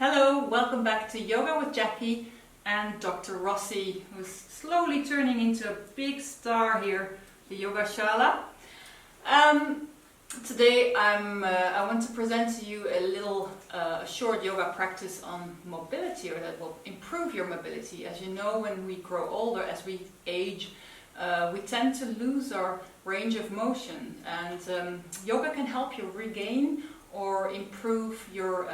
Hello, welcome back to Yoga with Jackie and Dr. Rossi, who's slowly turning into a big star here, the Yoga Shala. Today I want to present to you a little short yoga practice on mobility, or that will improve your mobility. As you know, when we grow older, as we age, we tend to lose our range of motion, and yoga can help you regain or improve your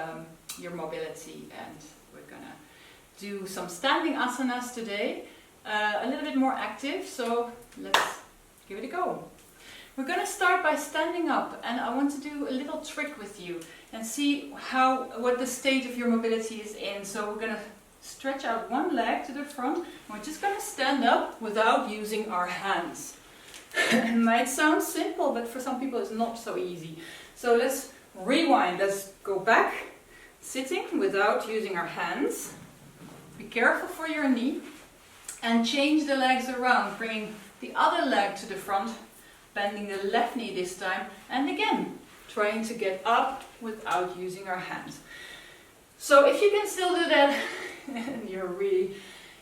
mobility. And we're gonna do some standing asanas today, a little bit more active, so let's give it a go. We're gonna start by standing up, and I want to do a little trick with you and see what the state of your mobility is in. So we're gonna stretch out one leg to the front, and we're just gonna stand up without using our hands. It might sound simple, but for some people it's not so easy. So let's rewind, let's go back, sitting without using our hands. Be careful for your knee, and change the legs around, bringing the other leg to the front, bending the left knee this time, and again trying to get up without using our hands. So if you can still do that, you're really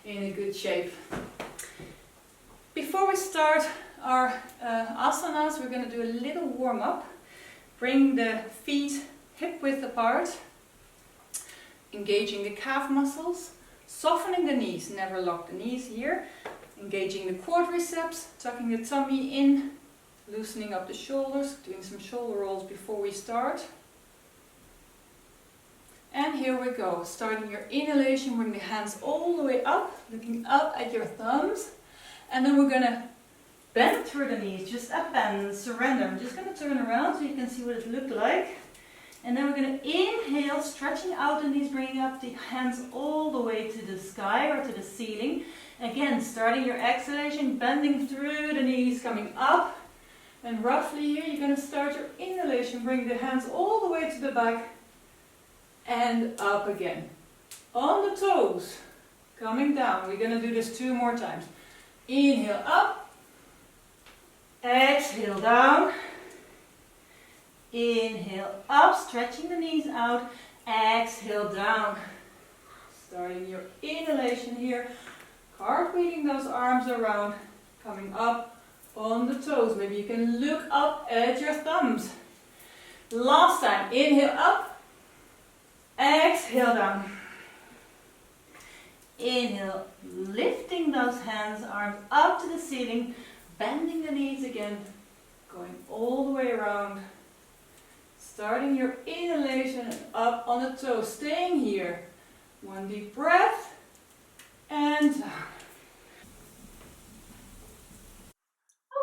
in a good shape. Before we start our asanas, we're going to do a little warm-up. Bring the feet hip width apart, engaging the calf muscles, softening the knees, never lock the knees here, engaging the quadriceps, tucking the tummy in, loosening up the shoulders, doing some shoulder rolls before we start. And here we go, starting your inhalation, bring the hands all the way up, looking up at your thumbs, and then we're going to bend through the knees, just up bend and surrender. I'm just going to turn around so you can see what it looked like. And then we're going to inhale, stretching out the knees, bringing up the hands all the way to the sky or to the ceiling. Again, starting your exhalation, bending through the knees, coming up. And roughly here, you're going to start your inhalation, bring the hands all the way to the back and up again. On the toes, coming down. We're going to do this 2 more times. Inhale up. Exhale down. Inhale up, stretching the knees out. Exhale down. Starting your inhalation here. Cartwheeling those arms around. Coming up on the toes. Maybe you can look up at your thumbs. Last time. Inhale up. Exhale down. Inhale, lifting those hands, arms up to the ceiling. Bending the knees again, going all the way around, starting your inhalation and up on the toes, staying here. 1 deep breath, and down.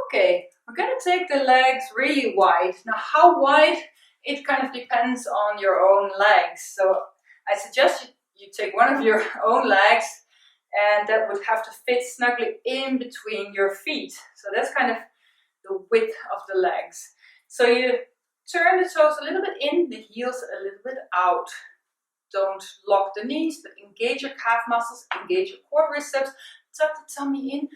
Okay, we're going to take the legs really wide. Now how wide, it kind of depends on your own legs. So I suggest you take one of your own legs, and that would have to fit snugly in between your feet. So that's kind of the width of the legs. So you turn the toes a little bit in, the heels a little bit out. Don't lock the knees, but engage your calf muscles, engage your quadriceps, tuck the tummy in,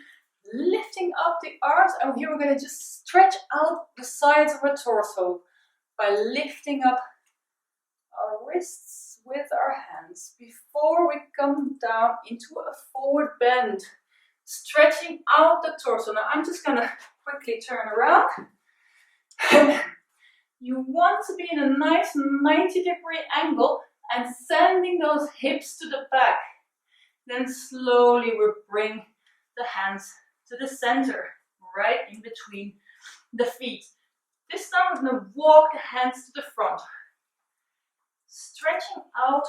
lifting up the arms. And here we're going to just stretch out the sides of our torso by lifting up our wrists with our hands before we come down into a forward bend, stretching out the torso. Now I'm just going to quickly turn around. You want to be in a nice 90-degree angle and sending those hips to the back. Then slowly we bring the hands to the center, right in between the feet. This time we're going to walk the hands to the front. Stretching out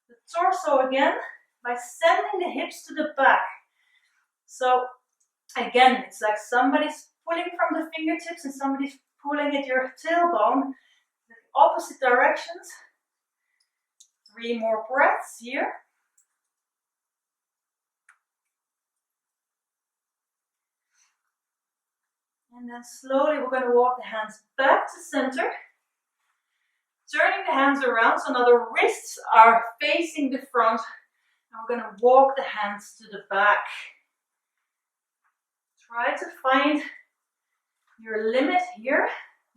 the torso again by sending the hips to the back. So again, it's like somebody's pulling from the fingertips and somebody's pulling at your tailbone, the opposite directions. 3 more breaths here. And then slowly we're going to walk the hands back to center. Turning the hands around so now the wrists are facing the front, and we're going to walk the hands to the back. Try to find your limit here.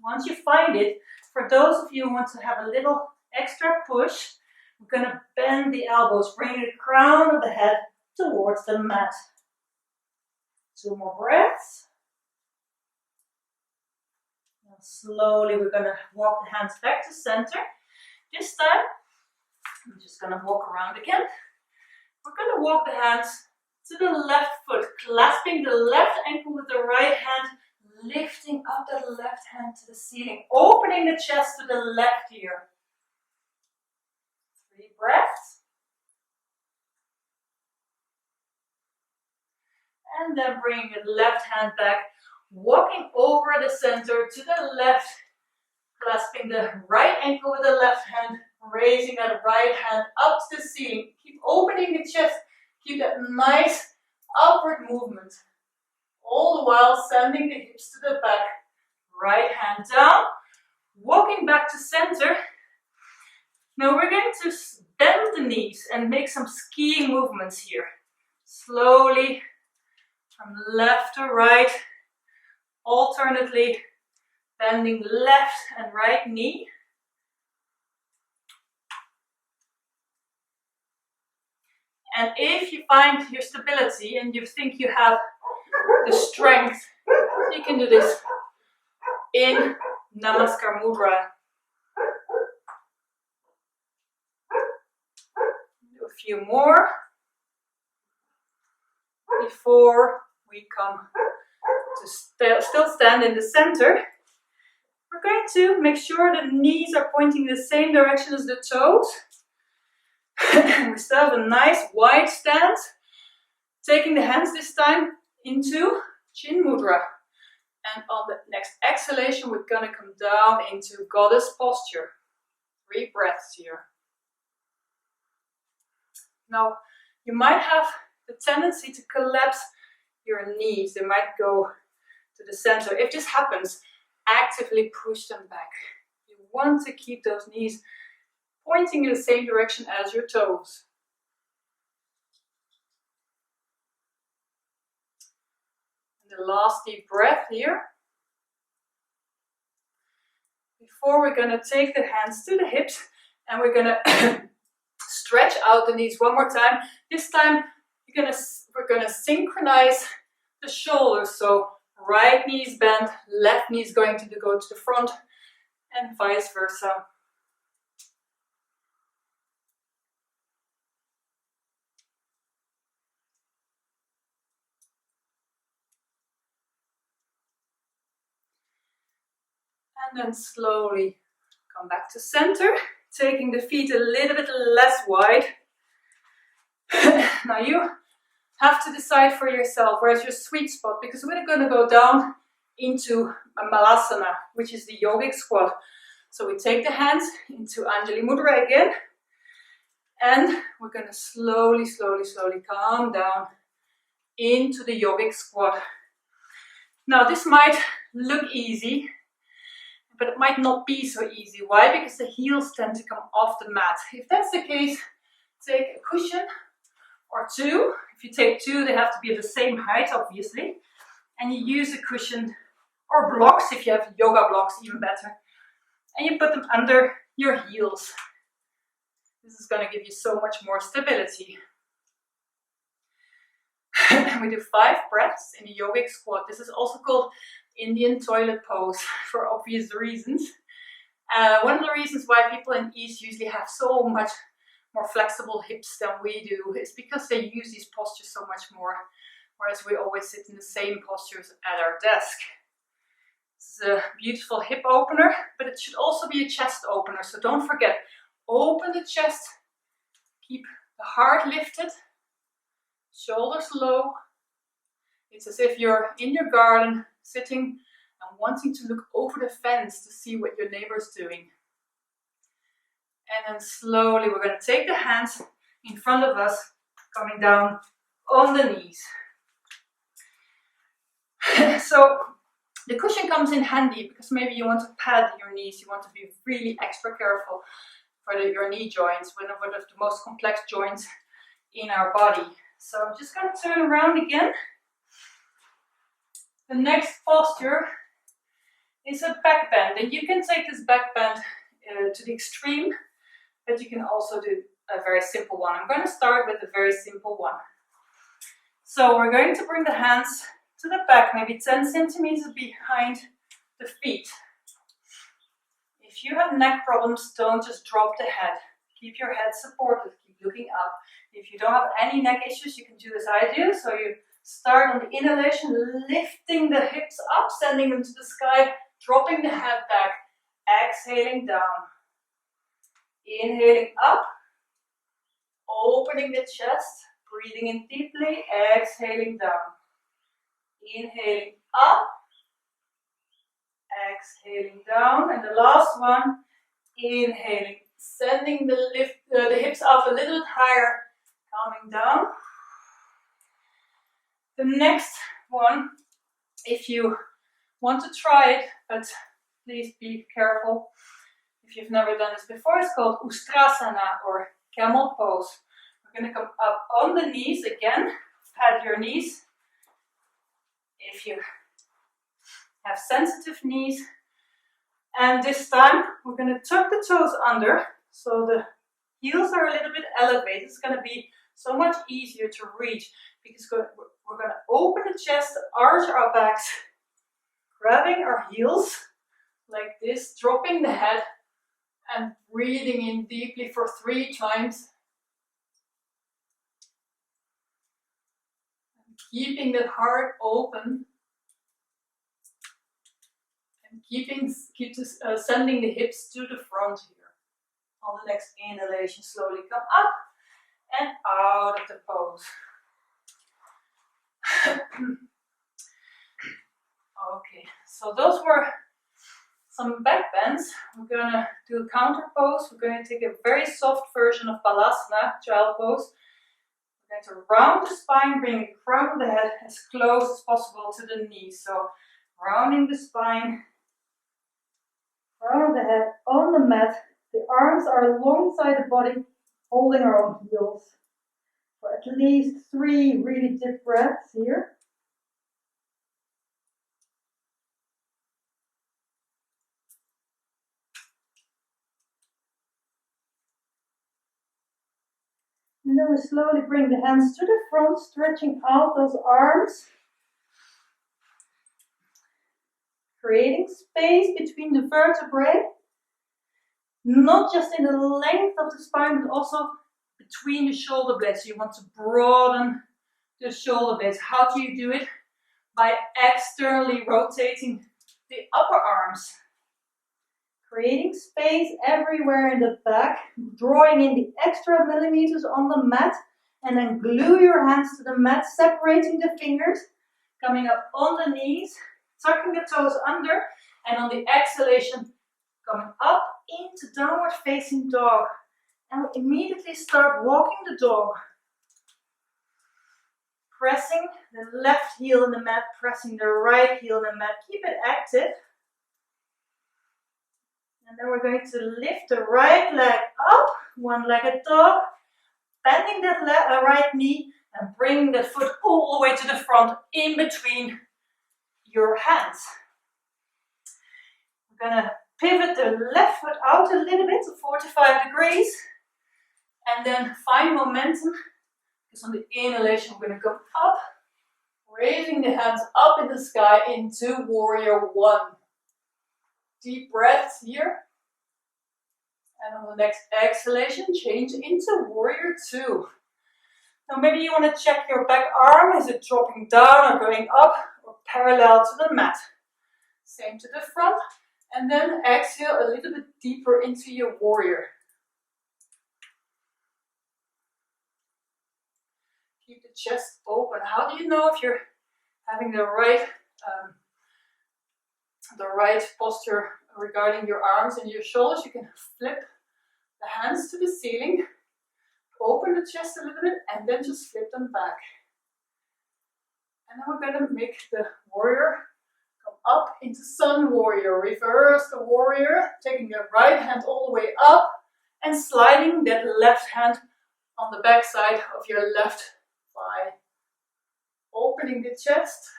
Once you find it, for those of you who want to have a little extra push, We're going to bend the elbows, bring the crown of the head towards the mat. 2 more breaths. And slowly we're going to walk the hands back to center. This time, I'm just going to walk around again. We're going to walk the hands to the left foot, clasping the left ankle with the right hand, lifting up that left hand to the ceiling, opening the chest to the left ear. 3 breaths. And then bringing the left hand back, walking over the center to the left, clasping the right ankle with the left hand, raising that right hand up to the ceiling. Keep opening the chest, keep that nice upward movement. All the while sending the hips to the back, right hand down, walking back to center. Now we're going to bend the knees and make some skiing movements here. Slowly from left to right, alternately bending left and right knee. And if you find your stability and you think you have the strength, you can do this in Namaste Mudra. Do a few more before we come to still stand in the center. We're going to make sure the knees are pointing the same direction as the toes. We still have a nice wide stance. Taking the hands this time into Chin Mudra. And on the next exhalation, we're going to come down into Goddess posture. 3 breaths here. Now, you might have the tendency to collapse your knees. They might go to the center. If this happens, actively push them back. You want to keep those knees pointing in the same direction as your toes. And the last deep breath here. Before we're going to take the hands to the hips and we're going to stretch out the knees one more time. This time we're going to synchronize the shoulders. So right knee is bent, left knee is going to go to the front and vice versa. And then slowly come back to center, taking the feet a little bit less wide. Now you have to decide for yourself where's your sweet spot, because we're going to go down into a Balasana, which is the yogic squat. So we take the hands into Anjali Mudra again, and we're going to slowly come down into the yogic squat. Now this might look easy, but it might not be so easy. Why? Because the heels tend to come off the mat. If that's the case, take a cushion or 2. If you take 2, they have to be at the same height, obviously. And you use a cushion or blocks, if you have yoga blocks, even better. And you put them under your heels. This is going to give you so much more stability. We do 5 breaths in a yogic squat. This is also called Indian toilet pose for obvious reasons. One of the reasons why people in East usually have so much more flexible hips than we do is because they use these postures so much more, whereas we always sit in the same postures at our desk. This is a beautiful hip opener, but it should also be a chest opener, so don't forget, open the chest, keep the heart lifted, shoulders low. It's as if you're in your garden, sitting and wanting to look over the fence to see what your neighbor's doing. And then slowly we're going to take the hands in front of us, coming down on the knees. So the cushion comes in handy because maybe you want to pad your knees, you want to be really extra careful for your knee joints, one of the most complex joints in our body. So I'm just going to turn around again. The next posture is a back bend, and you can take this back bend to the extreme, but you can also do a very simple one. I'm going to start with a very simple one. So we're going to bring the hands to the back, maybe 10 centimeters behind the feet. If you have neck problems, don't just drop the head. Keep your head supported, keep looking up. If you don't have any neck issues, you can do as I do. So you start on the inhalation, lifting the hips up, sending them to the sky, dropping the head back, exhaling down. Inhaling up, opening the chest, breathing in deeply, exhaling down. Inhaling up, exhaling down, and the last one, inhaling, sending the hips up a little bit higher, coming down. The next one, if you want to try it, but please be careful if you've never done this before, it's called Ustrasana or Camel Pose. We're going to come up on the knees again, pat your knees. If you have sensitive knees, and this time we're going to tuck the toes under so the heels are a little bit elevated. It's going to be so much easier to reach because we're going to open the chest, arch our backs, grabbing our heels like this, dropping the head and breathing in deeply for 3 times. Keeping the heart open and sending the hips to the front here. On the next inhalation, slowly come up and out of the pose. Okay, so those were some back bends. We're going to do a counter pose. We're going to take a very soft version of Balasana, child pose. We're going to round the spine, bring the crown of the head as close as possible to the knees. So rounding the spine, crown of the head on the mat. The arms are alongside the body, holding our own heels. For at least 3 really deep breaths here. And then we slowly bring the hands to the front, stretching out those arms. Creating space between the vertebrae. Not just in the length of the spine, but also between the shoulder blades. So you want to broaden the shoulder blades. How do you do it? By externally rotating the upper arms. Creating space everywhere in the back, drawing in the extra millimeters on the mat, and then glue your hands to the mat, separating the fingers, coming up on the knees, tucking the toes under, and on the exhalation, coming up into downward facing dog. And we'll immediately start walking the dog. Pressing the left heel in the mat, pressing the right heel in the mat. Keep it active. And then we're going to lift the right leg up, one-legged dog, bending that right knee and bringing that foot all the way to the front in between your hands. We're going to pivot the left foot out a little bit to 45 degrees and then find momentum because on the inhalation we're going to come up, raising the hands up in the sky into warrior 1. Deep breaths here. And on the next exhalation, change into warrior 2. Now maybe you want to check your back arm. Is it dropping down or going up or parallel to the mat? Same to the front. And then exhale a little bit deeper into your warrior. Keep the chest open. How do you know if you're having the right posture regarding your arms and your shoulders? You can flip the hands to the ceiling, open the chest a little bit, and then just flip them back. And then we're going to make the warrior come up into sun warrior. Reverse the warrior, taking the right hand all the way up and sliding that left hand on the back side of your left thigh. Opening the chest.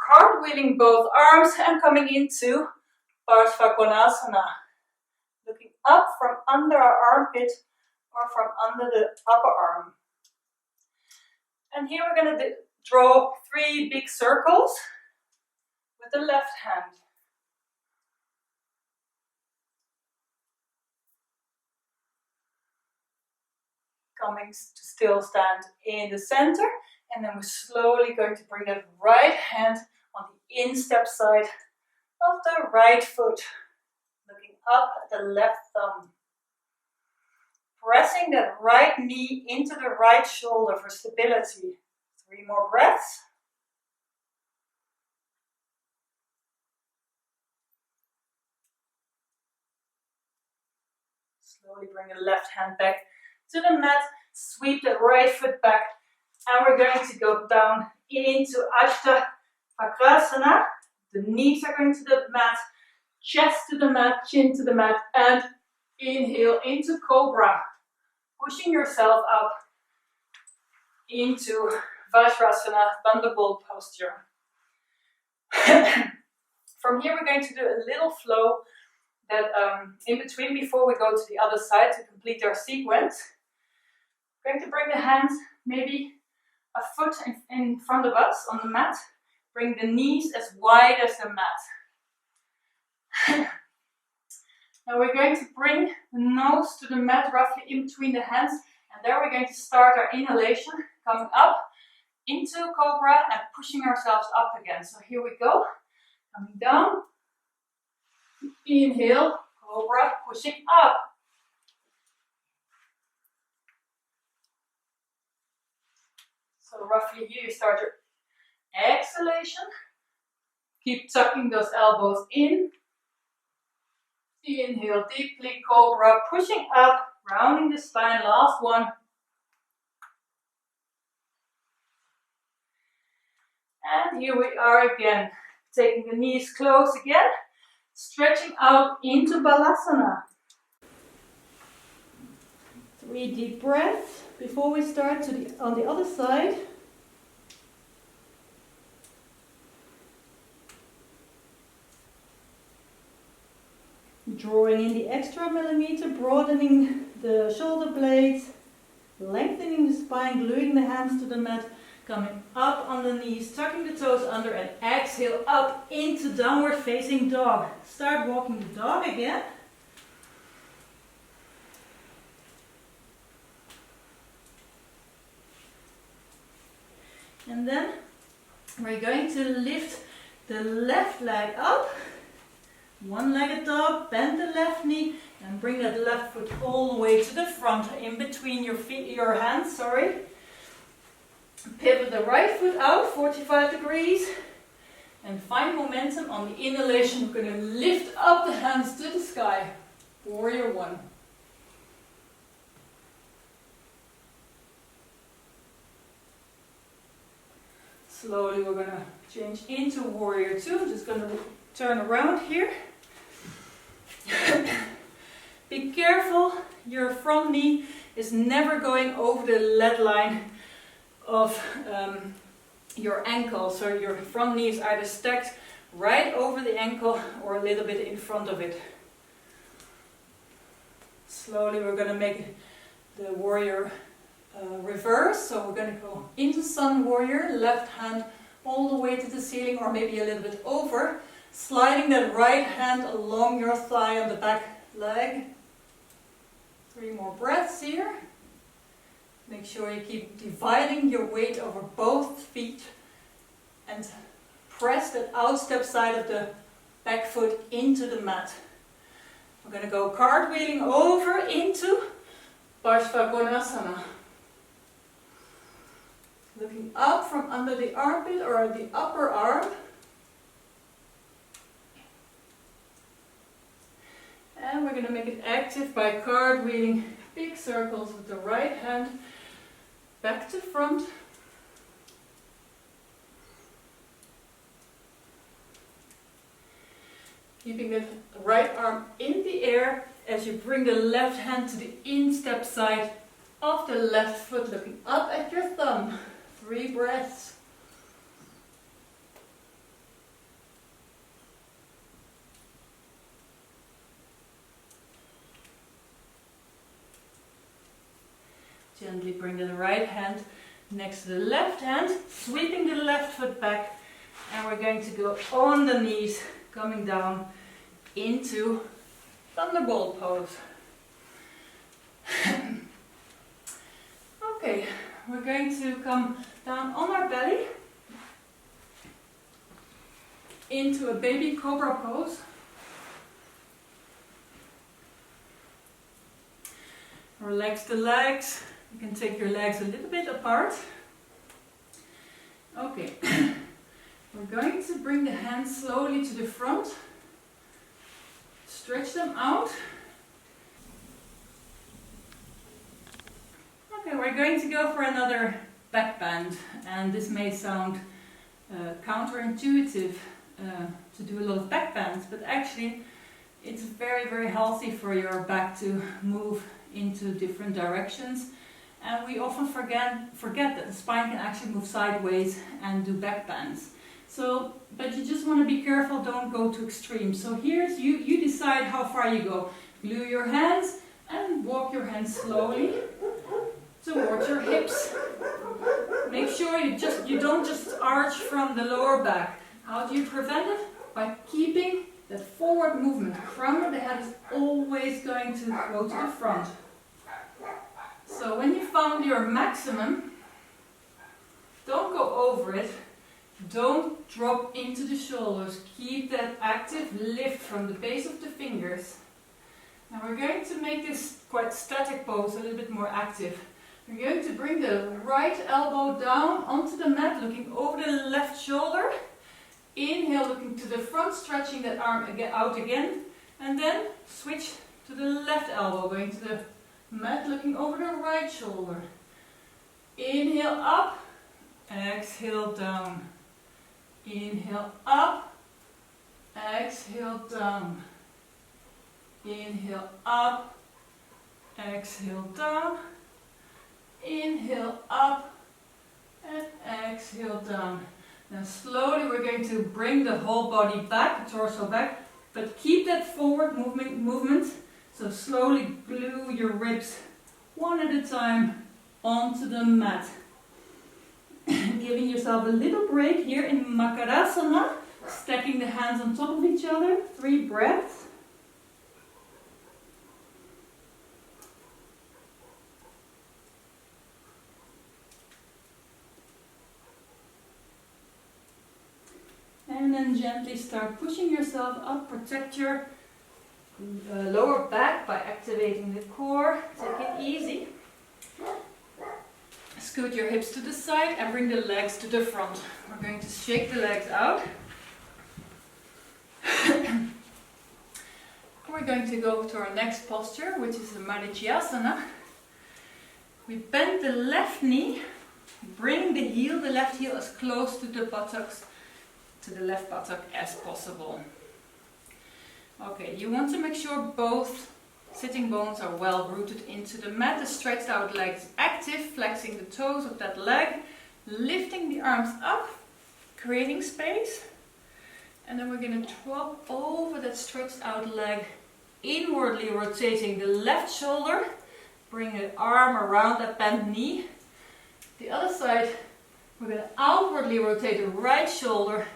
Cartwheeling both arms and coming into Balasana. Looking up from under our armpit or from under the upper arm. And here we're going to draw 3 big circles with the left hand. Coming to still stand in the center, and then we're slowly going to bring that right hand on the instep side of the right foot, looking up at the left thumb. Pressing that right knee into the right shoulder for stability. 3 more breaths. Slowly bring the left hand back to the mat, sweep the right foot back, and we're going to go down into Ashtha Vakrasana. The knees are going to the mat, chest to the mat, chin to the mat, and inhale into Cobra, pushing yourself up into Vajrasana, Thunderbolt posture. From here we're going to do a little flow that in between before we go to the other side to complete our sequence. We're going to bring the hands maybe a foot in front of us on the mat. Bring the knees as wide as the mat. Now we're going to bring the nose to the mat roughly in between the hands, and there we're going to start our inhalation, coming up into Cobra and pushing ourselves up again. So here we go, coming down, inhale, Cobra, pushing up. So roughly here you start your exhalation. Keep tucking those elbows in. Inhale deeply, Cobra, pushing up, rounding the spine, last one. And here we are again, taking the knees close again, stretching out into Balasana. 3 deep breaths before we start on the other side. Drawing in the extra millimeter, broadening the shoulder blades, lengthening the spine, gluing the hands to the mat, coming up on the knees, tucking the toes under, and exhale up into downward facing dog. Start walking the dog again. And then we're going to lift the left leg up. One-legged dog, bend the left knee and bring that left foot all the way to the front, in between your feet, your hands, sorry. Pivot the right foot out, 45 degrees. And find momentum on the inhalation. We're going to lift up the hands to the sky. Warrior 1. Slowly we're going to change into Warrior 2. I'm just going to turn around here. Be careful, your front knee is never going over the lead line of your ankle. So your front knee is either stacked right over the ankle or a little bit in front of it. Slowly we're going to make the warrior reverse. So we're going to go into Sun Warrior, left hand all the way to the ceiling or maybe a little bit over. Sliding that right hand along your thigh on the back leg. 3 more breaths here. Make sure you keep dividing your weight over both feet and press that outstep side of the back foot into the mat. We're going to go cartwheeling over into Asana. Looking up from under the armpit or the upper arm. And we're going to make it active by cartwheeling big circles with the right hand back to front. Keeping the right arm in the air as you bring the left hand to the instep side of the left foot, looking up at your thumb. 3 breaths. Gently bring the right hand next to the left hand, sweeping the left foot back, and we're going to go on the knees, coming down into Thunderbolt Pose. Okay, we're going to come down on our belly into a baby Cobra pose. Relax the legs. You can take your legs a little bit apart. Okay, we're going to bring the hands slowly to the front. Stretch them out. Okay, we're going to go for another back bend, and this may sound counterintuitive to do a lot of back bends, but actually it's very, very healthy for your back to move into different directions, and we often forget that the spine can actually move sideways and do back bends. So, but you just want to be careful, don't go to extremes. So here's you decide how far you go. Glue your hands and walk your hands slowly towards your hips. Make sure you don't just arch from the lower back. How do you prevent it? By keeping that forward movement. Crown of the head is always going to go to the front. So when you found your maximum, don't go over it. Don't drop into the shoulders. Keep that active lift from the base of the fingers. Now we're going to make this quite static pose a little bit more active. We're going to bring the right elbow down onto the mat, looking over the left shoulder. Inhale, looking to the front, stretching that arm out again. And then switch to the left elbow, going to the mat, looking over the right shoulder. Inhale up, exhale down. Inhale up, exhale down. Inhale up, exhale down. Inhale up and exhale down. Now slowly we're going to bring the whole body back, the torso back, but keep that forward movement. So slowly glue your ribs one at a time onto the mat. Giving yourself a little break here in Makarov Sana, stacking the hands on top of each other. 3 breaths. And then gently start pushing yourself up. Protect your lower back by activating the core. Take it easy. Scoot your hips to the side and bring the legs to the front. We're going to shake the legs out. We're going to go to our next posture, which is the Manatee Asana. We bend the left knee, bring the left heel as close to the buttocks, to the left buttock as possible. Okay, you want to make sure both sitting bones are well rooted into the mat. The stretched out legs active, flexing the toes of that leg, lifting the arms up, creating space. And then we're going to drop over that stretched out leg, inwardly rotating the left shoulder. Bring the arm around that bent knee. The other side, we're going to outwardly rotate the right shoulder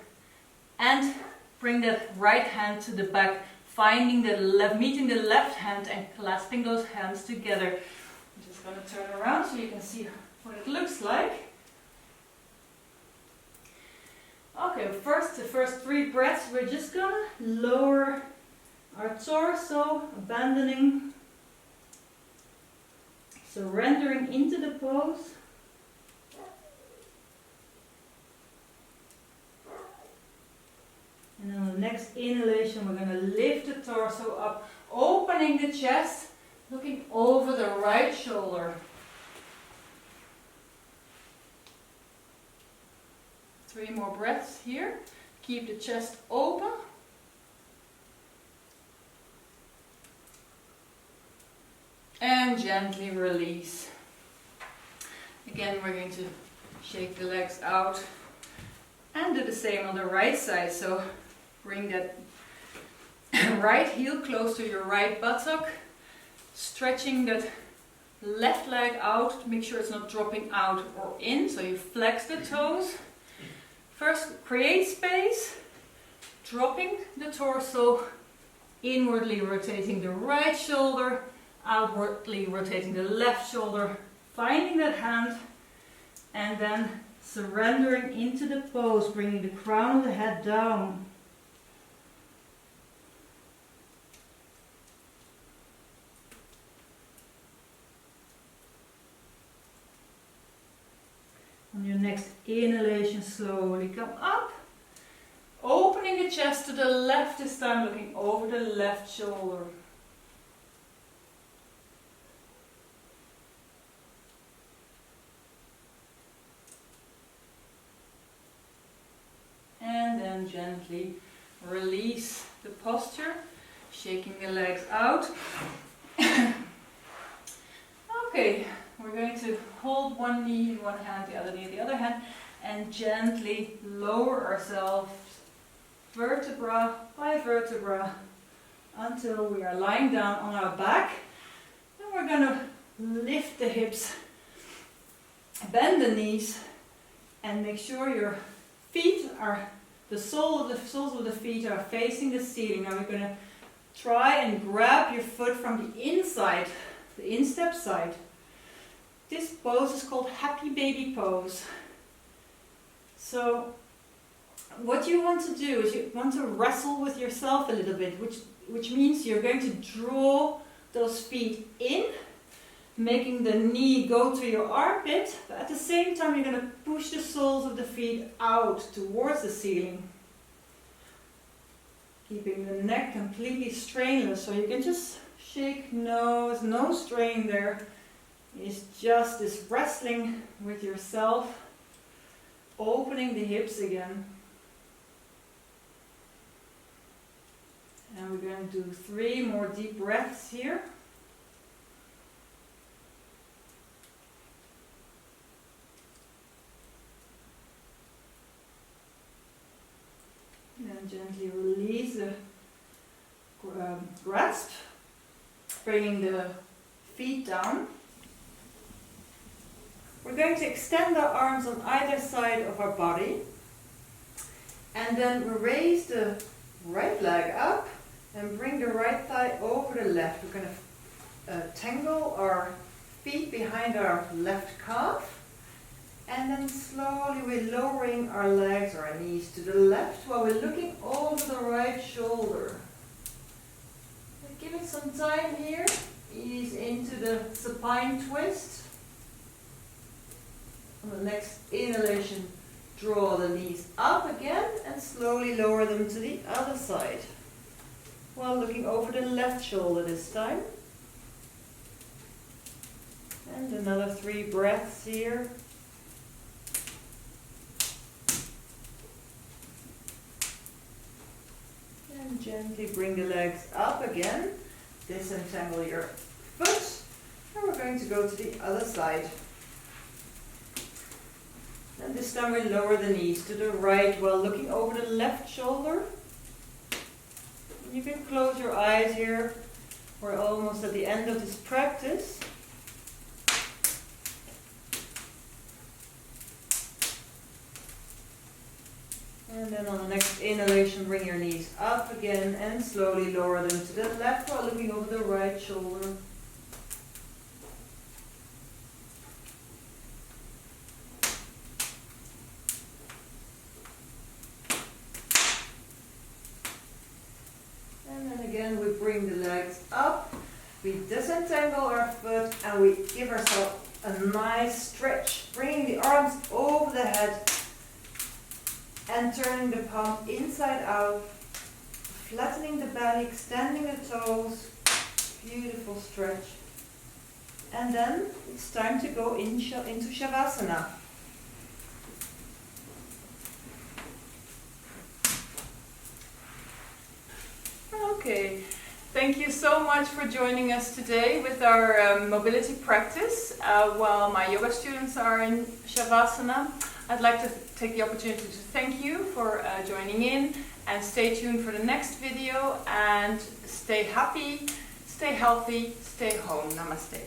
and bring that right hand to the back, finding the meeting the left hand and clasping those hands together. I'm just going to turn around so you can see what it looks like. Okay, the first 3 breaths, we're just going to lower our torso, abandoning, surrendering into the pose. And on the next inhalation, we're going to lift the torso up, opening the chest, looking over the right shoulder. 3 more breaths here. Keep the chest open. And gently release. Again, we're going to shake the legs out and do the same on the right side. So bring that right heel close to your right buttock, stretching that left leg out, make sure it's not dropping out or in, so you flex the toes. First, create space, dropping the torso, inwardly rotating the right shoulder, outwardly rotating the left shoulder, finding that hand, and then surrendering into the pose, bringing the crown of the head down. On your next inhalation, slowly come up, opening the chest to the left this time, looking over the left shoulder. And then gently release the posture, shaking the legs out. Okay, we're going to hold one knee in one hand, the other knee in the other hand, and gently lower ourselves vertebra by vertebra until we are lying down on our back. Then we're going to lift the hips, bend the knees, and make sure your feet are, the soles of the feet are facing the ceiling. Now we're going to try and grab your foot from the inside, the instep side. This pose is called Happy Baby Pose. So what you want to do is you want to wrestle with yourself a little bit, which means you're going to draw those feet in, making the knee go to your armpit, but at the same time you're going to push the soles of the feet out towards the ceiling. Keeping the neck completely strainless, so you can just shake nose, no strain there. It's just this wrestling with yourself, opening the hips again. And we're going to do 3 more deep breaths here. And then gently release the grasp, bringing the feet down. We're going to extend our arms on either side of our body, and then we raise the right leg up and bring the right thigh over the left. We're going to tangle our feet behind our left calf, and then slowly we're lowering our legs or our knees to the left while we're looking over the right shoulder. Give it some time here. Ease into the supine twist. On the next inhalation, draw the knees up again and slowly lower them to the other side, while looking over the left shoulder this time. And another 3 breaths here. And gently bring the legs up again. Disentangle your foot. And we're going to go to the other side. And this time we lower the knees to the right while looking over the left shoulder. You can close your eyes here. We're almost at the end of this practice. And then on the next inhalation, bring your knees up again and slowly lower them to the left while looking over the right shoulder. And then again, we bring the legs up, we disentangle our foot, and we give ourselves a nice stretch, bringing the arms over the head and turning the palm inside out, flattening the belly, extending the toes. Beautiful stretch. And then it's time to go into Shavasana. Okay, thank you so much for joining us today with our mobility practice while my yoga students are in Shavasana. I'd like to take the opportunity to thank you for joining in, and stay tuned for the next video, and stay happy, stay healthy, stay home. Namaste.